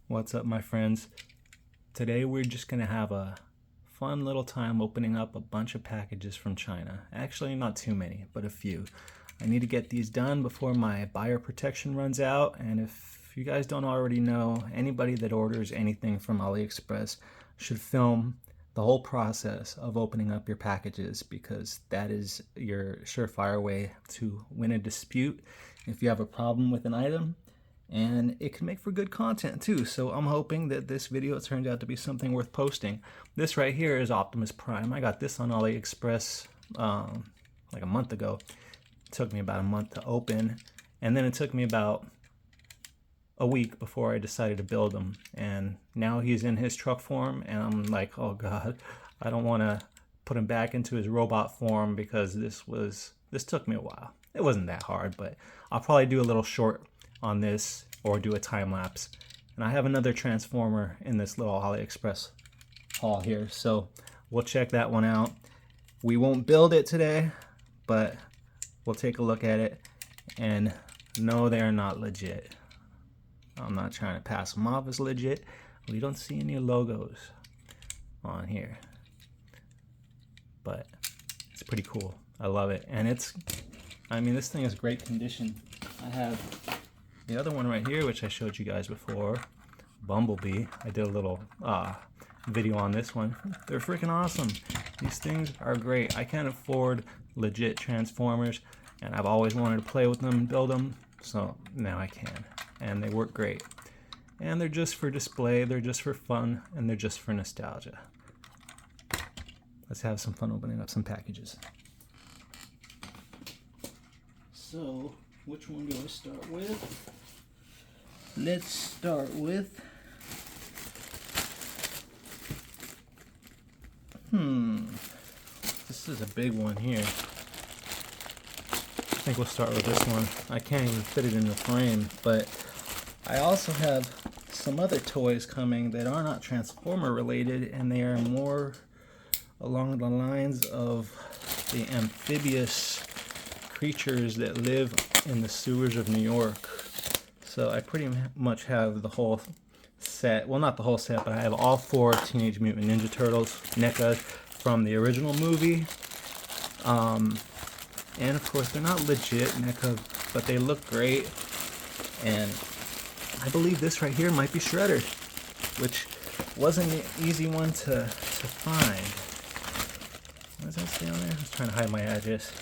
What's up, my friends? Today we're just gonna have a fun little time opening up a bunch of packages from China. Actually, not too many, but a few. I need to get these done before my buyer protection runs out, and if you guys don't already know, anybody that orders anything from AliExpress should film the whole process of opening up your packages, because that is your surefire way to win a dispute if you have a problem with an item. And it can make for good content too, so I'm hoping that this video turns out to be something worth posting. This right here is Optimus Prime. I got this on AliExpress like a month ago. It took me about a month to open, and then it took me about a week before I decided to build him. And now he's in his truck form, and I'm like, oh god, I don't want to put him back into his robot form, because this took me a while. It wasn't that hard, but I'll probably do a little short on this or do a time lapse. And I have another Transformer in this little AliExpress haul here, so we'll check that one out. We won't build it today, but we'll take a look at it. And no, they're not legit. I'm not trying to pass them off as legit. We don't see any logos on here, but it's pretty cool. I love it. And I mean, this thing is great condition. I have the other one right here, which I showed you guys before, Bumblebee. I did a little video on this one. They're freaking awesome. These things are great. I can't afford legit Transformers, and I've always wanted to play with them and build them, so now I can. And they work great. And they're just for display, they're just for fun, and they're just for nostalgia. Let's have some fun opening up some packages. So, which one do I start with? Let's start with this is a big one here. I think we'll start with this one. I can't even fit it in the frame, but I also have some other toys coming that are not Transformer related, and they are more along the lines of the amphibious creatures that live in the sewers of New York. So I pretty much have the whole set. Well, not the whole set, but I have all 4 Teenage Mutant Ninja Turtles NECA from the original movie. And of course, they're not legit NECA, but they look great. And I believe this right here might be Shredder, which wasn't an easy one to find. What does that say on there? I was trying to hide my address.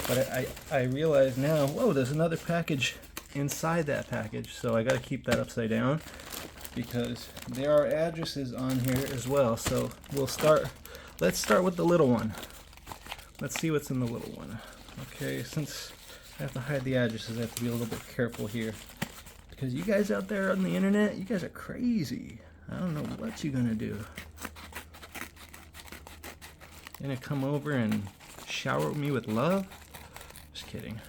But I realize now, whoa, there's another package inside that package. So I got to keep that upside down, because there are addresses on here as well. So let's start with the little one. Let's see what's in the little one. Okay, since I have to hide the addresses, I have to be a little bit careful here, because you guys out there on the internet, you guys are crazy. I don't know what you're gonna do. You're gonna come over and shower me with love? Just kidding.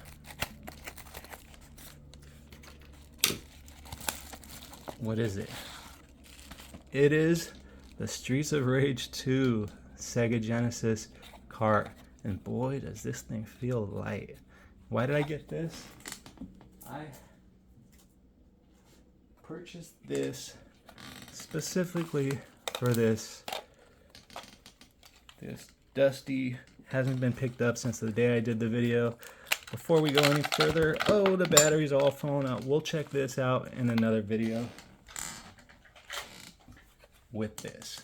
What is it? It is the Streets of Rage 2 Sega Genesis cart. And boy, does this thing feel light. Why did I get this? I purchased this specifically for this dusty, hasn't been picked up since the day I did the video. Before we go any further, oh, the battery's all falling out. We'll check this out in another video with this.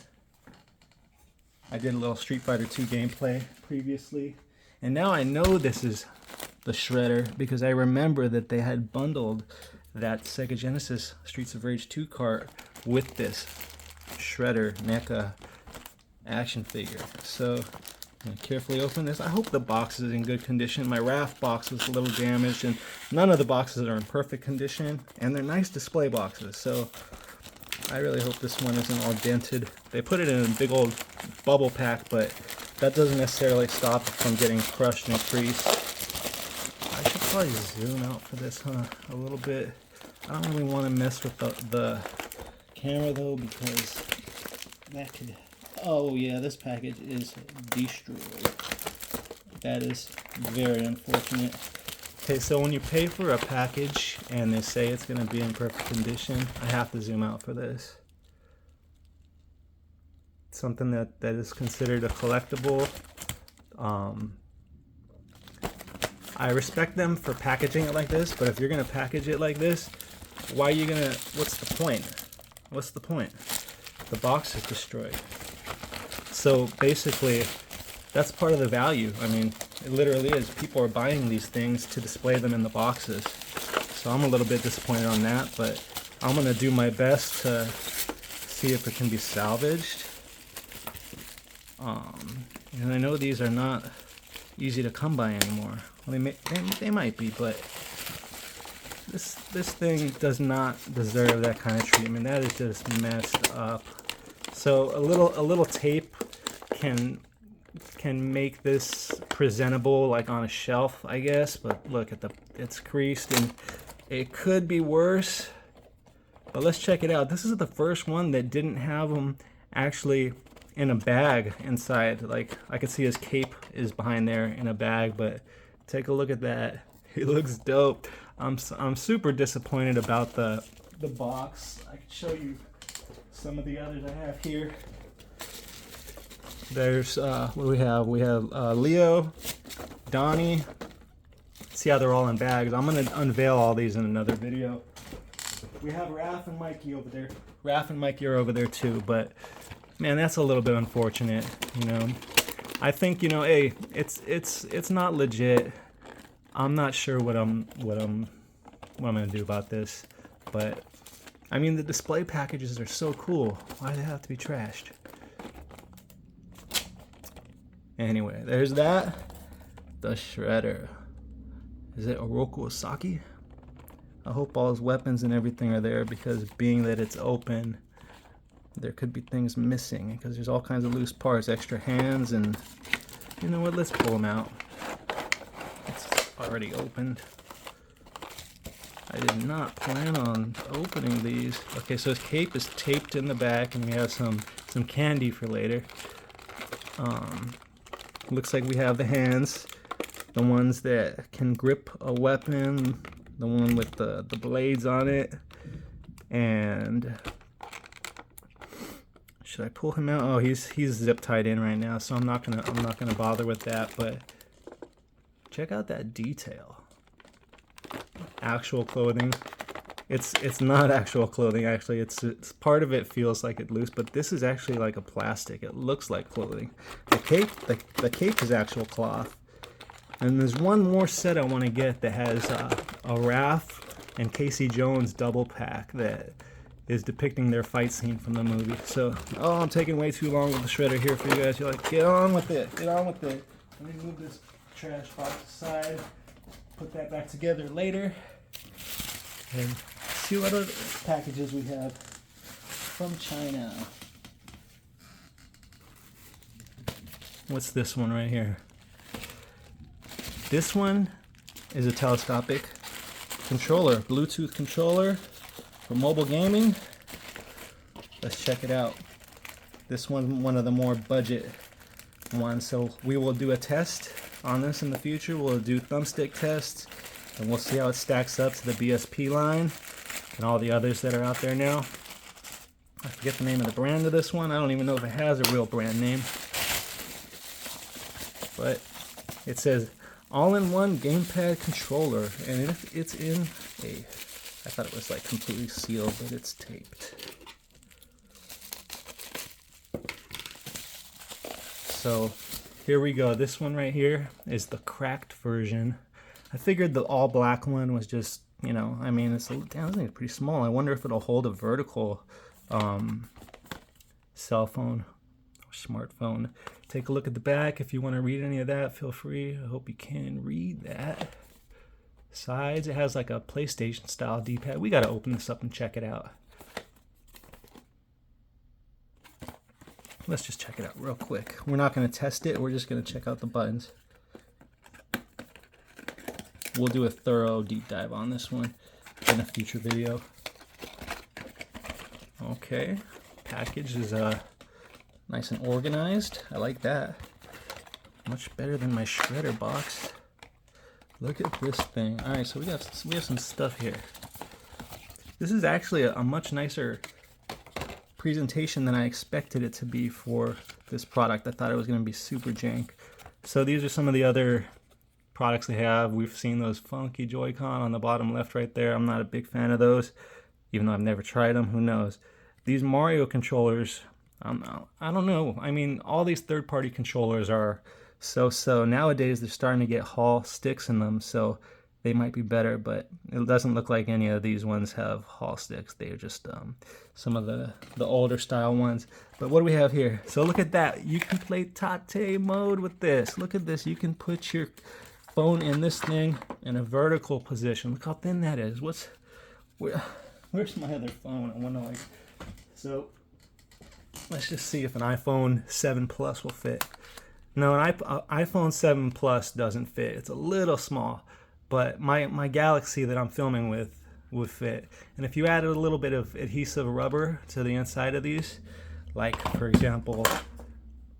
I did a little Street Fighter 2 gameplay previously, and now I know this is the Shredder, because I remember that they had bundled that Sega Genesis Streets of Rage 2 cart with this Shredder NECA action figure. So I'm going to carefully open this. I hope the box is in good condition. My RAF box was a little damaged, and none of the boxes are in perfect condition, and they're nice display boxes, so I really hope this one isn't all dented. They put it in a big old bubble pack, but that doesn't necessarily stop it from getting crushed and creased. I should probably zoom out for this, a little bit. I don't really want to mess with the camera though, because that could... Oh yeah, this package is destroyed. That is very unfortunate. Okay, so when you pay for a package and they say it's going to be in perfect condition, I have to zoom out for this. Something that is considered a collectible. I respect them for packaging it like this, but if you're going to package it like this, why are you going to, what's the point? What's the point? The box is destroyed. So basically, that's part of the value. I mean, it literally is. People are buying these things to display them in the boxes. So I'm a little bit disappointed on that, but I'm going to do my best to see if it can be salvaged. And I know these are not easy to come by anymore. Well, they might be, but this thing does not deserve that kind of treatment. That is just messed up. So a little tape can make this presentable, like on a shelf, I guess. But look at it's creased, and it could be worse. But let's check it out. This is the first one that didn't have them actually in a bag inside. Like, I could see his cape is behind there in a bag, but take a look at that. He looks dope. I'm super disappointed about the box. I can show you some of the others I have here. There's what do we have? We have Leo, Donnie. See how they're all in bags. I'm gonna unveil all these in another video. We have Raph and Mikey over there. Raph and Mikey are over there too, but man, that's a little bit unfortunate, you know. I think, you know, hey, it's not legit. I'm not sure what I'm gonna do about this, but I mean, the display packages are so cool. Why do they have to be trashed? Anyway, there's that. The Shredder. Is it Oroku Osaki? I hope all his weapons and everything are there, because being that it's open, there could be things missing, because there's all kinds of loose parts, extra hands, and you know what, let's pull them out. It's already opened. I did not plan on opening these. Okay, so his cape is taped in the back, and we have some candy for later. Looks like we have the hands, the ones that can grip a weapon, the one with the blades on it, and should I pull him out? Oh, he's zip tied in right now, so I'm not gonna bother with that. But check out that detail. Actual clothing. It's not actual clothing, actually. It's part of it feels like it's loose, but this is actually like a plastic. It looks like clothing. The cape is actual cloth. And there's one more set I want to get that has a Raph and Casey Jones double pack that is depicting their fight scene from the movie. So, oh, I'm taking way too long with the Shredder here for you guys. You're like, get on with it, get on with it. Let me move this trash box aside, put that back together later, and see what other packages we have from China. What's this one right here? This one is a telescopic controller, Bluetooth controller for mobile gaming. Let's check it out. This one's one of the more budget ones, so we will do a test on this in the future. We'll do thumbstick tests, and we'll see how it stacks up to the BSP line and all the others that are out there now. I forget the name of the brand of this one. I don't even know if it has a real brand name. But it says all-in-one gamepad controller, and it's in a, I thought it was like completely sealed, but it's taped. So here we go. This one right here is the cracked version. I figured the all black one was just, you know, I mean, it's pretty small. I wonder if it'll hold a vertical cell phone or smartphone. Take a look at the back. If you want to read any of that, feel free. I hope you can read that. Sides, it has like a PlayStation style D-pad. We got to open this up and check it out. Let's just check it out real quick. We're not going to test it. We're just going to check out the buttons. We'll do a thorough deep dive on this one in a future video. Okay, package is nice and organized. I like that. Much better than my Shredder box. Look at this thing. All right, so we have some stuff here. This is actually a much nicer presentation than I expected it to be for this product. I thought it was going to be super jank. So these are some of the other products they have. We've seen those funky Joy-Con on the bottom left right there. I'm not a big fan of those, even though I've never tried them. Who knows? These Mario controllers, I don't know. I mean, all these third-party controllers are so-so. Nowadays, they're starting to get Hall sticks in them, so they might be better, but it doesn't look like any of these ones have Hall sticks. They're just some of the older style ones. But what do we have here? So look at that. You can play Tate mode with this. Look at this. You can put your phone in this thing in a vertical position. Look how thin that is. Where's my other phone? I wonder, like, so let's just see if an iPhone 7 Plus will fit. No, an iPhone 7 Plus doesn't fit. It's a little small. But my Galaxy that I'm filming with would fit. And if you added a little bit of adhesive rubber to the inside of these, like for example,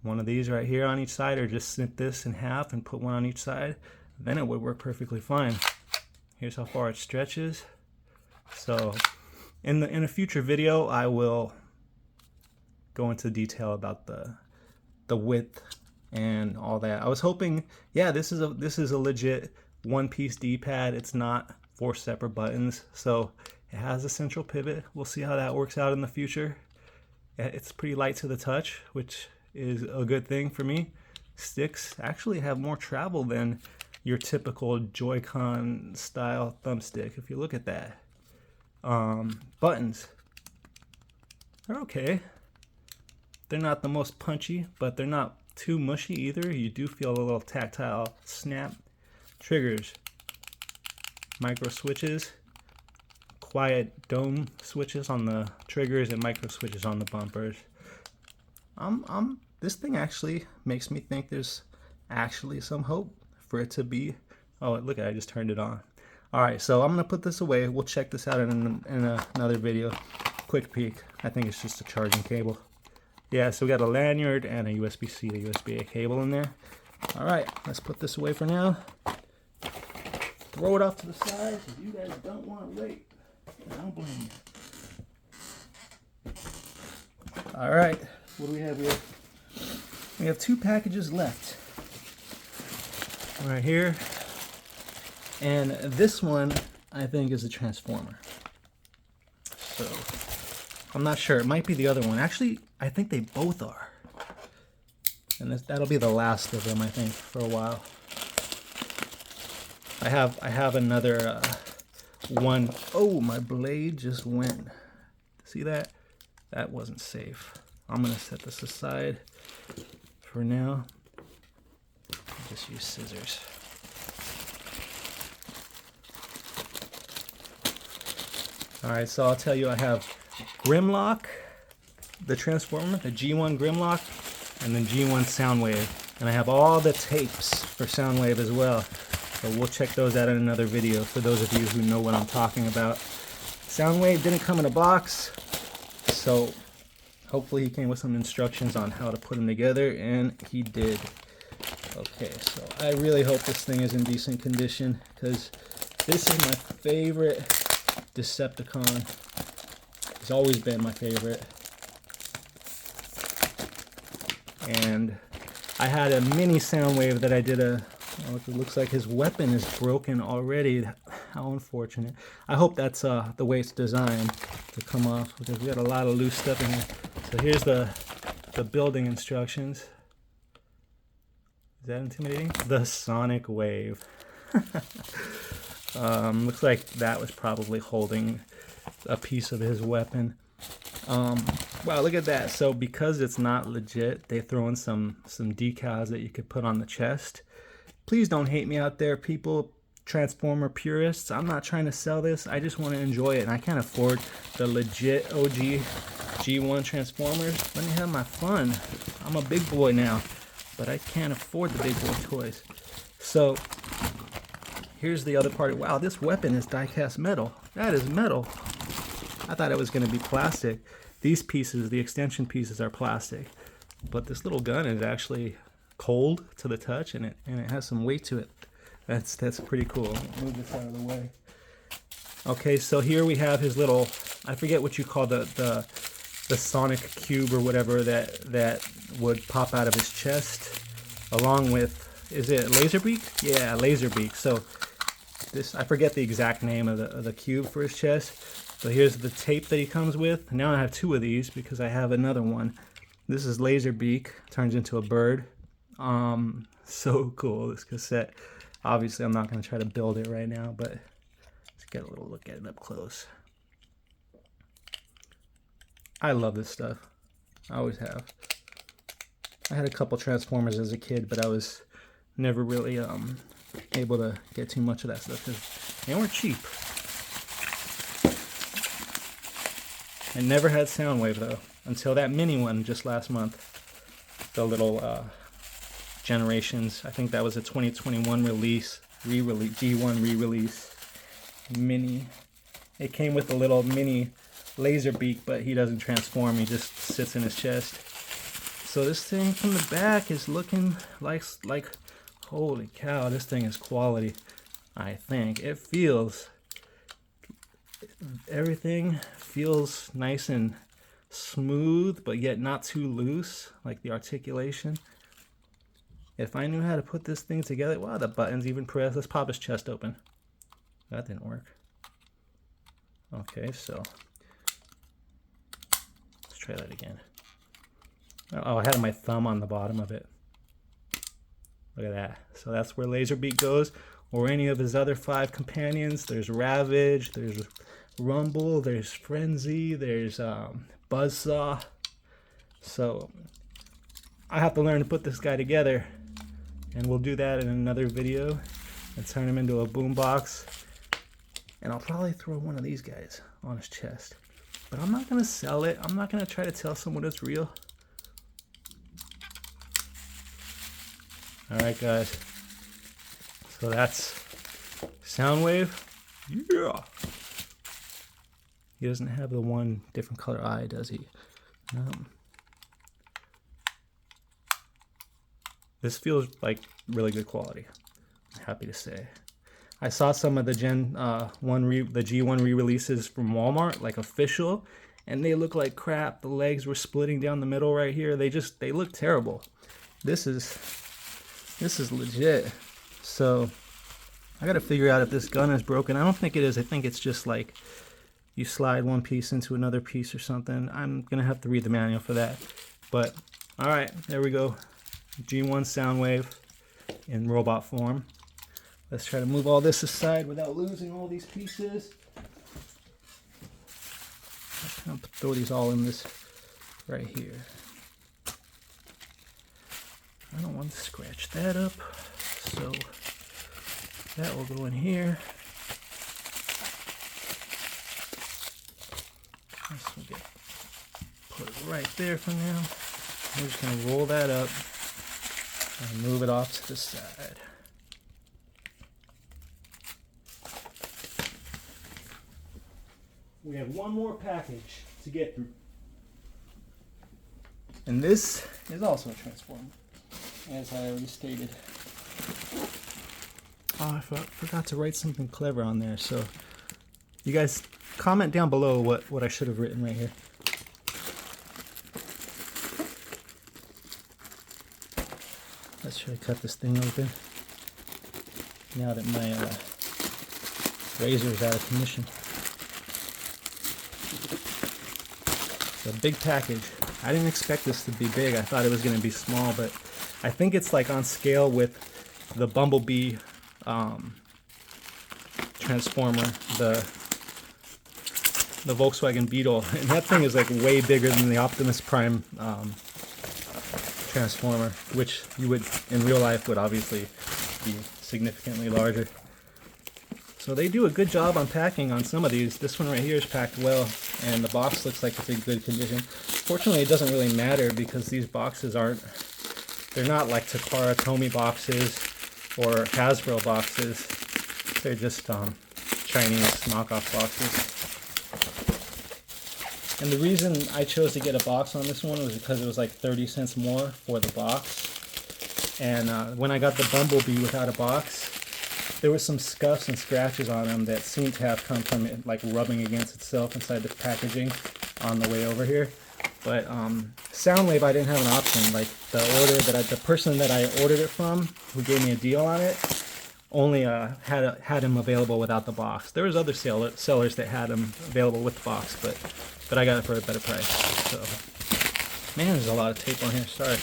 one of these right here on each side, or just snip this in half and put one on each side, then it would work perfectly fine. Here's how far it stretches. So in a future video, I will go into detail about the width and all that. I was hoping, yeah, this is a legit one-piece D-pad. It's not 4 separate buttons, so it has a central pivot. We'll see how that works out in the future. It's pretty light to the touch, which is a good thing for me. Sticks actually have more travel than your typical Joy-Con style thumbstick. If you look at that, buttons, they're okay. They're not the most punchy, but they're not too mushy either. You do feel a little tactile snap. Triggers, micro switches, quiet dome switches on the triggers, and micro switches on the bumpers. This thing actually makes me think there's actually some hope for it to be. Oh, look, I just turned it on. All right, so I'm gonna put this away. We'll check this out in another video. Quick peek. I think it's just a charging cable. Yeah, so we got a lanyard and a USB-C to USB-A cable in there. All right, let's put this away for now. Throw it off to the side because you guys don't want to wait. I don't blame you. All right, what do we have here? We have 2 packages left. Right here. And this one, I think, is a Transformer. So, I'm not sure. It might be the other one. Actually, I think they both are. And that'll be the last of them, I think, for a while. I have another one. Oh, my blade just went. See that? That wasn't safe. I'm gonna set this aside for now. I'll just use scissors. All right, so I'll tell you, I have Grimlock, the Transformer, the G1 Grimlock, and the G1 Soundwave. And I have all the tapes for Soundwave as well. So we'll check those out in another video for those of you who know what I'm talking about. Soundwave didn't come in a box, so hopefully he came with some instructions on how to put them together, and he did. Okay, so I really hope this thing is in decent condition, because this is my favorite Decepticon. It's always been my favorite. And I had a mini Soundwave that I did it looks like his weapon is broken already. How unfortunate. I hope that's the way it's designed to come off, because we got a lot of loose stuff in here. So here's the building instructions. Is that intimidating? The Sonic Wave. Looks like that was probably holding a piece of his weapon. Wow, look at that. So because it's not legit, they throw in some decals that you could put on the chest. Please don't hate me out there, people, Transformer purists. I'm not trying to sell this. I just want to enjoy it, and I can't afford the legit OG G1 Transformers. Let me have my fun. I'm a big boy now, but I can't afford the big boy toys. So here's the other part. Wow, this weapon is die-cast metal. That is metal. I thought it was going to be plastic. These pieces, the extension pieces, are plastic, but this little gun is actually cold to the touch, and it has some weight to it. That's pretty cool. Move this out of the way. Okay, so here we have his little, I forget what you call the sonic cube or whatever that would pop out of his chest, along with, is it Laserbeak? Yeah, Laserbeak. So this, I forget the exact name of the cube for his chest. So here's the tape that he comes with. Now I have two of these because I have another one. This is Laserbeak, turns into a bird. So cool, this cassette. Obviously I'm not going to try to build it right now, but let's get a little look at it up close. I love this stuff. I always have. I had a couple Transformers as a kid, but I was never really able to get too much of that stuff because they weren't cheap. I never had Soundwave though, until that mini one just last month. The little Generations, I think that was a 2021 release, G1 re-release mini. It came with a little mini Laserbeak, but he doesn't transform, he just sits in his chest. So this thing from the back is looking like holy cow, this thing is quality. I think it feels, everything feels nice and smooth, but yet not too loose, like the articulation. If I knew how to put this thing together, wow, the buttons even press. Let's pop his chest open. That didn't work. Okay, so let's try that again. Oh, I had my thumb on the bottom of it. Look at that. So that's where Laserbeak goes, or any of his other 5 companions. There's Ravage, there's Rumble, there's Frenzy, there's Buzzsaw. So I have to learn to put this guy together, and we'll do that in another video and turn him into a boombox. And I'll probably throw one of these guys on his chest, but I'm not gonna sell it. I'm not gonna try to tell someone it's real. All right, guys. So that's Soundwave. Yeah. He doesn't have the one different color eye, does he? This feels like really good quality, I'm happy to say. I saw some of the the G1 re-releases from Walmart, like official, and they look like crap. The legs were splitting down the middle right here. They look terrible. This is legit. So I gotta figure out if this gun is broken. I don't think it is. I think it's just like you slide one piece into another piece or something. I'm gonna have to read the manual for that. But all right, there we go. G1 Soundwave in robot form. Let's try to move all this aside without losing all these pieces. I'll throw these all in this right here. I don't want to scratch that up, so that will go in here. This will get put right there for now. We're just going to roll that up and move it off to the side. We have one more package to get through. And this is also a Transformer, as I already stated. Oh, I forgot to write something clever on there, so you guys comment down below what I should have written right here. Let's try to cut this thing open now that my razor is out of commission. It's a big package. I didn't expect this to be big. I thought it was going to be small, but I think it's like on scale with the Bumblebee Transformer, the Volkswagen Beetle, and that thing is like way bigger than the Optimus Prime Transformer, which you would in real life would obviously be significantly larger. So they do a good job on packing on some of these. This one right here is packed well, and the box looks like it's in good condition. Fortunately, it doesn't really matter because these boxes they're not like Takara Tomy boxes or Hasbro boxes. They're just Chinese knockoff boxes. And the reason I chose to get a box on this one was because it was like 30 cents more for the box. And when I got the Bumblebee without a box, there was some scuffs and scratches on them that seemed to have come from it like rubbing against itself inside the packaging on the way over here. But Soundwave, I didn't have an option. Like the person that I ordered it from, who gave me a deal on it, only had him available without the box. There was other sellers that had him available with the box, but I got it for a better price. So, man, there's a lot of tape on here. Sorry.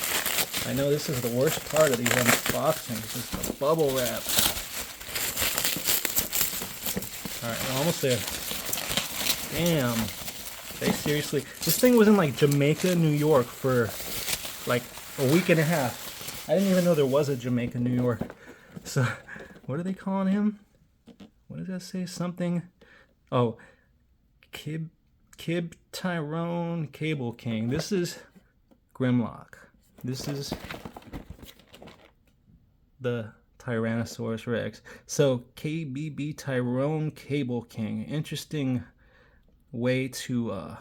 I know this is the worst part of these unboxings, is the bubble wrap. All right, we're almost there. Damn. They seriously, this thing was in like Jamaica, New York for like a week and a half. I didn't even know there was a Jamaica, New York. So, what are they calling him? What does that say? Something. Oh, Kib Tyrone Cable King. This is Grimlock. This is the Tyrannosaurus Rex. So, KBB Tyrone Cable King. Interesting way to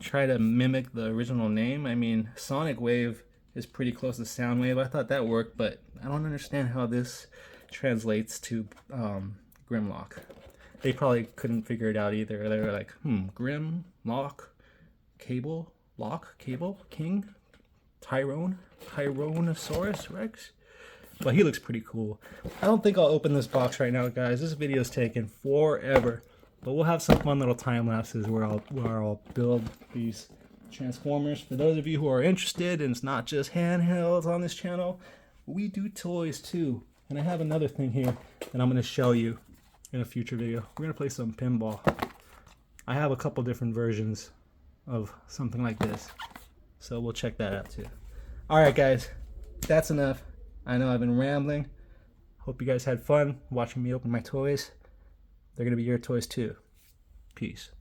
try to mimic the original name. I mean, Sonic Wave is pretty close to Soundwave. I thought that worked, but I don't understand how this translates to Grimlock. They probably couldn't figure it out either. They were like, Grimlock, Cable, Lock, Cable, King, Tyrannosaurus Rex. But he looks pretty cool. I don't think I'll open this box right now, guys. This video's taking forever. But we'll have some fun little time lapses where I'll build these Transformers. For those of you who are interested, and it's not just handhelds on this channel, we do toys too. And I have another thing here that I'm going to show you in a future video. We're going to play some pinball. I have a couple different versions of something like this, so we'll check that out too. Alright guys, that's enough. I know I've been rambling. Hope you guys had fun watching me open my toys. They're going to be your toys too. Peace.